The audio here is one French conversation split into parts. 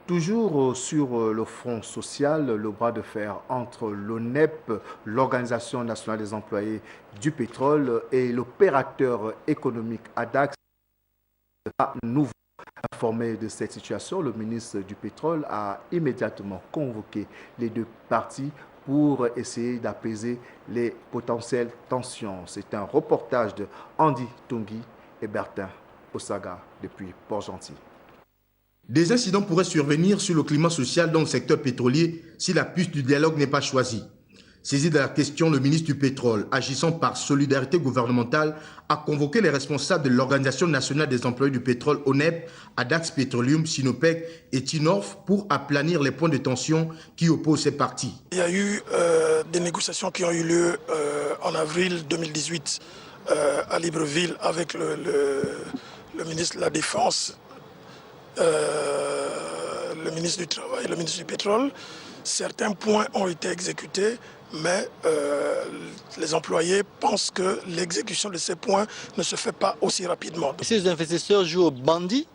Toujours sur le front social, le bras de fer entre l'ONEP, l'Organisation nationale des employés du pétrole, et l'opérateur économique ADAX, à nouveau informé de cette situation, le ministre du pétrole a immédiatement convoqué les deux parties pour essayer d'apaiser les potentielles tensions. C'est un reportage de Andy Tungui et Bertin Osaga depuis Port-Gentil. Des incidents pourraient survenir sur le climat social dans le secteur pétrolier si la piste du dialogue n'est pas choisie. Saisi de la question, le ministre du Pétrole, agissant par solidarité gouvernementale, a convoqué les responsables de l'Organisation nationale des employés du pétrole, ONEP, Adax Petroleum, Sinopec et Tinorf pour aplanir les points de tension qui opposent ces parties. Il y a eu des négociations qui ont eu lieu en avril 2018 à Libreville avec le ministre de la Défense, le ministre du Travail et le ministre du Pétrole. Certains points ont été exécutés, mais les employés pensent que l'exécution de ces points ne se fait pas aussi rapidement. Si les investisseurs jouent aux bandits,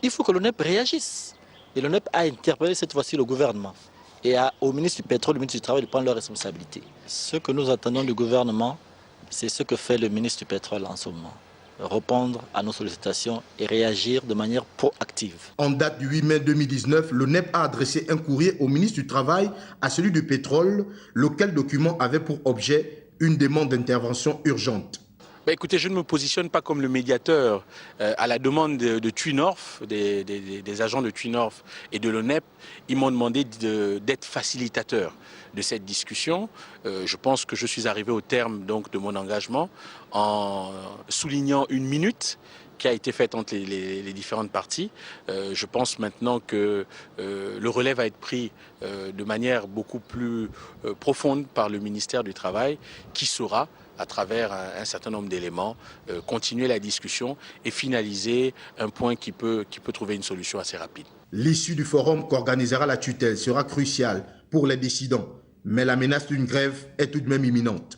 il faut que l'ONEP réagisse. Et l'ONEP a interpellé cette fois-ci le gouvernement et au ministre du Pétrole, le ministre du Travail de prendre leurs responsabilités. Ce que nous attendons du gouvernement, c'est ce que fait le ministre du Pétrole en ce moment. Répondre à nos sollicitations et réagir de manière proactive. En date du 8 mai 2019, l'ONEP a adressé un courrier au ministre du Travail, à celui du Pétrole, lequel document avait pour objet une demande d'intervention urgente. Écoutez, je ne me positionne pas comme le médiateur. À la demande de Tinorf, des agents de Tinorf et de l'ONEP, ils m'ont demandé d'être facilitateur de cette discussion. Je pense que je suis arrivé au terme donc, de mon engagement en soulignant une minute qui a été faite entre les différentes parties. Je pense maintenant que le relais va être pris de manière beaucoup plus profonde par le ministère du Travail qui saura, à travers un certain nombre d'éléments, continuer la discussion et finaliser un point qui peut trouver une solution assez rapide. L'issue du forum qu'organisera la tutelle sera cruciale pour les décidants, mais la menace d'une grève est tout de même imminente.